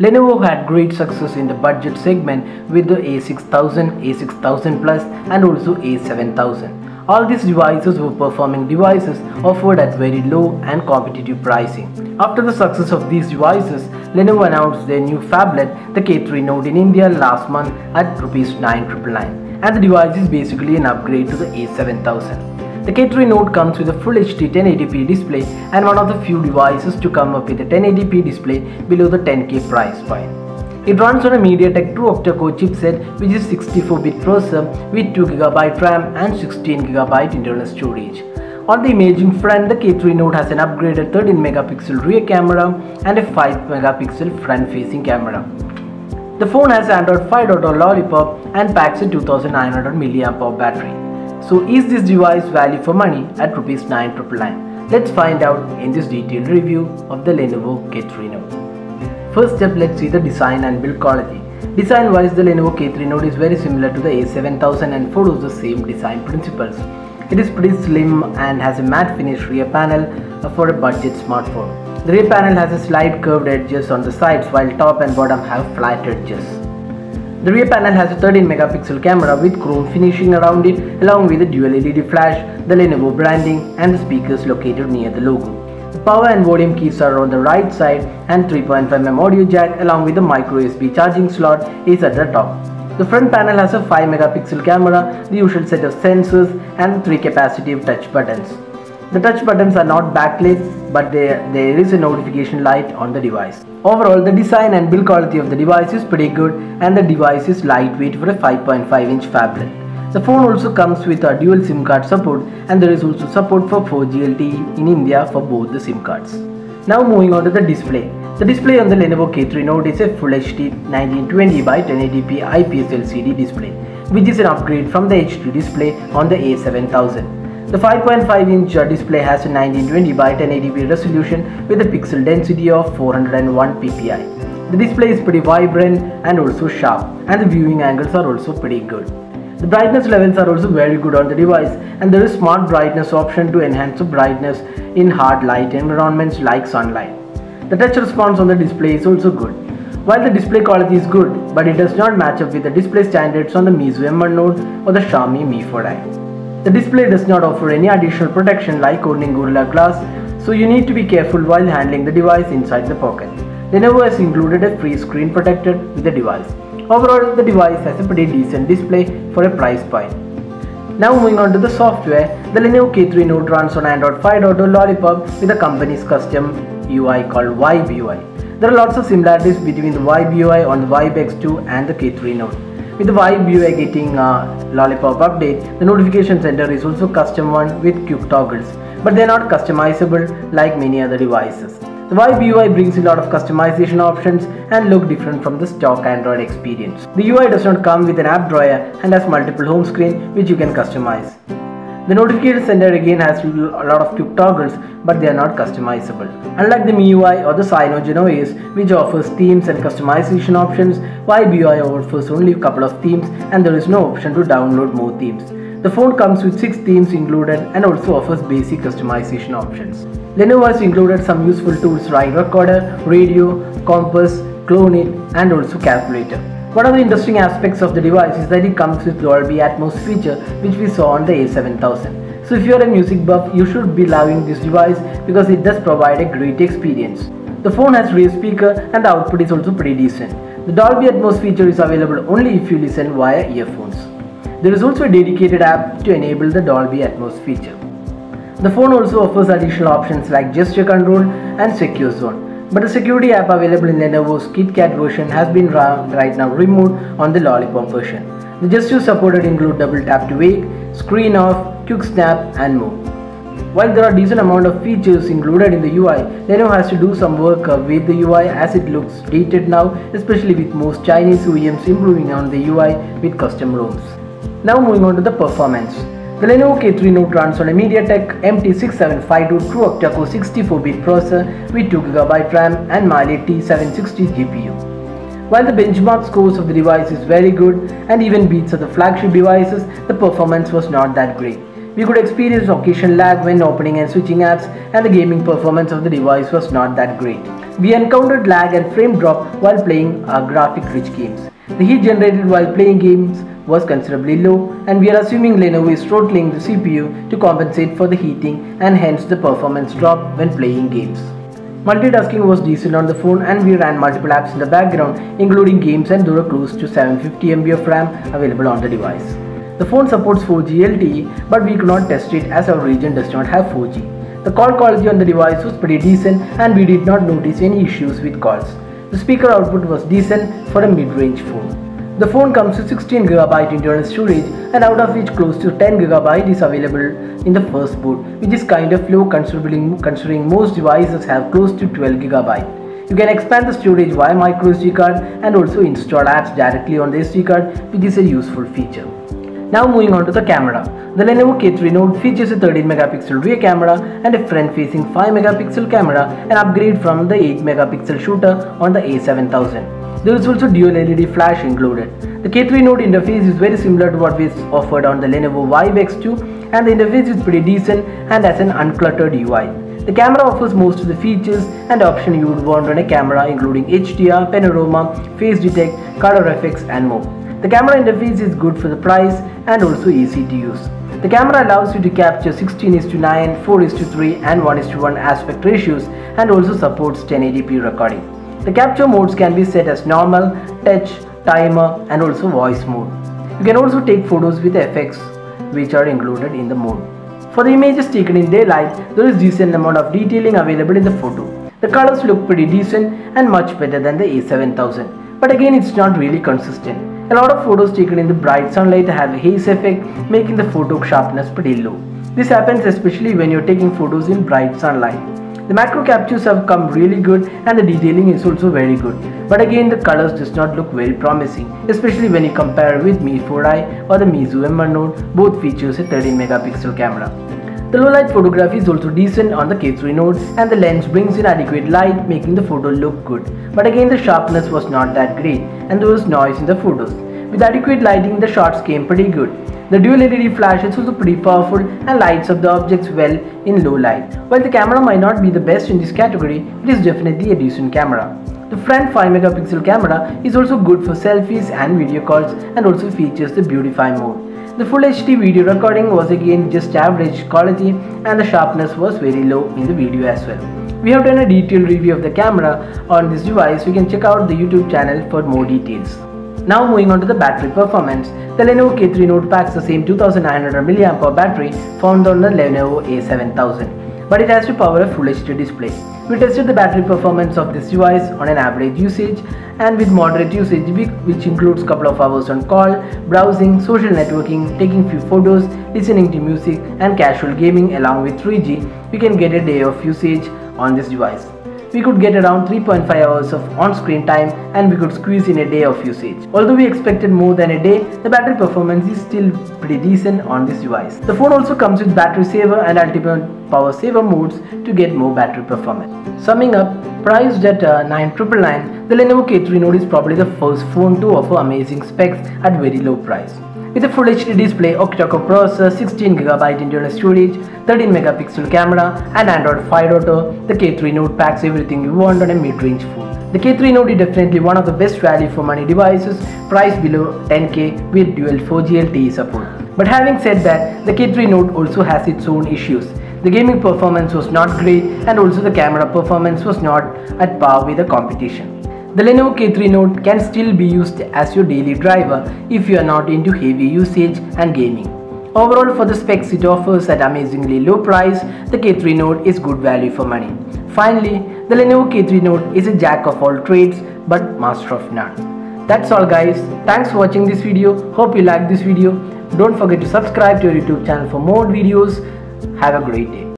Lenovo had great success in the budget segment with the A6000, A6000 Plus and also A7000. All these devices were performing devices offered at very low and competitive pricing. After the success of these devices, Lenovo announced their new phablet, the K3 Note in India last month at Rs 9,999, and the device is basically an upgrade to the A7000. The K3 Note comes with a Full HD 1080p display and one of the few devices to come up with a 1080p display below the 10K price point. It runs on a MediaTek 2 octa-core chipset, which is 64-bit processor with 2GB RAM and 16GB internal storage. On the imaging front, the K3 Note has an upgraded 13MP rear camera and a 5MP front-facing camera. The phone has Android 5.0 Lollipop and packs a 2900 mAh battery. So is this device value for money at Rs 9,999? Let's find out in this detailed review of the Lenovo K3 Note. First step, let's see the design and build quality. Design wise, the Lenovo K3 Note is very similar to the A7000 and follows the same design principles. It is pretty slim and has a matte finish rear panel for a budget smartphone. The rear panel has a slight curved edges on the sides while top and bottom have flat edges. The rear panel has a 13MP camera with chrome finishing around it along with a dual LED flash, the Lenovo branding and the speakers located near the logo. The power and volume keys are on the right side and 3.5mm audio jack along with the micro USB charging slot is at the top. The front panel has a 5MP camera, the usual set of sensors and the 3 capacitive touch buttons. The touch buttons are not backlit, but there is a notification light on the device. Overall, the design and build quality of the device is pretty good and the device is lightweight for a 5.5-inch phablet. The phone also comes with a dual SIM card support and there is also support for 4G LTE in India for both the SIM cards. Now moving on to the display. The display on the Lenovo K3 Note is a Full HD 1920 by 1080p IPS LCD display, which is an upgrade from the HD display on the A7000. The 5.5-inch display has a 1920 by 1080p resolution with a pixel density of 401 ppi. The display is pretty vibrant and also sharp, and the viewing angles are also pretty good. The brightness levels are also very good on the device, and there is smart brightness option to enhance the brightness in hard light environments like sunlight. The touch response on the display is also good. While the display quality is good, but it does not match up with the display standards on the Meizu M1 Note or the Xiaomi Mi 4i. The display does not offer any additional protection like owning Gorilla Glass, so you need to be careful while handling the device inside the pocket. Lenovo has included a free screen protector with the device. Overall, the device has a pretty decent display for a price point. Now moving on to the software, the Lenovo K3 Note runs on Android 5.0 Lollipop with the company's custom UI called Vibe UI. There are lots of similarities between the Vibe UI on the Vibe X2 and the K3 Note. With the Vibe UI getting a Lollipop update, the notification center is also custom one with quick toggles, but they are not customizable like many other devices. The Vibe UI brings a lot of customization options and look different from the stock Android experience. The UI does not come with an app drawer and has multiple home screen which you can customize. The notification center again has a lot of quick toggles, but they are not customizable. Unlike the MIUI or the Cyanogen OS, which offers themes and customization options, Vibe UI offers only a couple of themes and there is no option to download more themes. The phone comes with 6 themes included and also offers basic customization options. Lenovo has included some useful tools like recorder, radio, compass, clone it and also calculator. One of the interesting aspects of the device is that it comes with Dolby Atmos feature which we saw on the A7000. So if you are a music buff, you should be loving this device because it does provide a great experience. The phone has rear speaker and the output is also pretty decent. The Dolby Atmos feature is available only if you listen via earphones. There is also a dedicated app to enable the Dolby Atmos feature. The phone also offers additional options like gesture control and secure zone. But the security app available in Lenovo's KitKat version has been right now removed on the Lollipop version. The gestures supported include double tap to wake, screen off, quick snap and more. While there are decent amount of features included in the UI, Lenovo has to do some work with the UI as it looks dated now, especially with most Chinese OEMs improving on the UI with custom ROMs. Now moving on to the performance. The Lenovo K3 Note runs on a MediaTek MT6752 true octa-core 64-bit processor with 2GB RAM and Mali T760 GPU. While the benchmark scores of the device is very good and even beats other flagship devices, the performance was not that great. We could experience occasional lag when opening and switching apps, and the gaming performance of the device was not that great. We encountered lag and frame drop while playing our graphic-rich games. The heat generated while playing games was considerably low, and we are assuming Lenovo is throttling the CPU to compensate for the heating and hence the performance drop when playing games. Multitasking was decent on the phone, and we ran multiple apps in the background including games, and there were close to 750 MB of RAM available on the device. The phone supports 4G LTE, but we could not test it as our region does not have 4G. The call quality on the device was pretty decent, and we did not notice any issues with calls. The speaker output was decent for a mid-range phone. The phone comes with 16GB internal storage, and out of which close to 10GB is available in the first boot, which is kind of low considering most devices have close to 12GB. You can expand the storage via microSD card and also install apps directly on the SD card, which is a useful feature. Now moving on to the camera. The Lenovo K3 Note features a 13MP rear camera and a front-facing 5MP camera, an upgrade from the 8MP shooter on the A7000. There is also dual LED flash included. The K3 Note interface is very similar to what is offered on the Lenovo Vive X2, and the interface is pretty decent and has an uncluttered UI. The camera offers most of the features and options you would want on a camera, including HDR, panorama, face detect, color effects and more. The camera interface is good for the price and also easy to use. The camera allows you to capture 16:9, 4:3 and 1:1 aspect ratios, and also supports 1080p recording. The capture modes can be set as normal, touch, timer and also voice mode. You can also take photos with effects which are included in the mode. For the images taken in daylight, there is decent amount of detailing available in the photo. The colors look pretty decent and much better than the A7000, but again it's not really consistent. A lot of photos taken in the bright sunlight have a haze effect, making the photo sharpness pretty low. This happens especially when you're taking photos in bright sunlight. The macro captures have come really good and the detailing is also very good, but again the colors does not look very promising, especially when you compare with Mi 4i or the Meizu M1 Note. Both features a 13MP camera. The low light photography is also decent on the K3 Note, and the lens brings in adequate light, making the photo look good. But again the sharpness was not that great and there was noise in the photos. With adequate lighting, the shots came pretty good. The dual LED flash is also pretty powerful and lights up the objects well in low light. While the camera might not be the best in this category, it is definitely a decent camera. The front 5MP camera is also good for selfies and video calls, and also features the Beautify mode. The Full HD video recording was again just average quality, and the sharpness was very low in the video as well. We have done a detailed review of the camera on this device. You can check out the YouTube channel for more details. Now moving on to the battery performance. The Lenovo K3 Note packs the same 2900 mAh battery found on the Lenovo A7000, but it has to power a Full HD display. We tested the battery performance of this device on an average usage and with moderate usage, which includes couple of hours on call, browsing, social networking, taking few photos, listening to music and casual gaming along with 3G. We can get a day of usage on this device. We could get around 3.5 hours of on-screen time, and we could squeeze in a day of usage. Although we expected more than a day, the battery performance is still pretty decent on this device. The phone also comes with battery saver and ultimate power saver modes to get more battery performance. Summing up, priced at 9,999, the Lenovo K3 Note is probably the first phone to offer amazing specs at very low price. With a Full HD display, octa-core processor, 16GB internal storage, 13MP camera and Android 5.0, the K3 Note packs everything you want on a mid-range phone. The K3 Note is definitely one of the best value for money devices, priced below 10K with dual 4G LTE support. But having said that, the K3 Note also has its own issues. The gaming performance was not great, and also the camera performance was not at par with the competition. The Lenovo K3 Note can still be used as your daily driver if you are not into heavy usage and gaming. Overall, for the specs it offers at amazingly low price, the K3 Note is good value for money. Finally, the Lenovo K3 Note is a jack of all trades but master of none. That's all guys. Thanks for watching this video. Hope you liked this video. Don't forget to subscribe to our YouTube channel for more videos. Have a great day.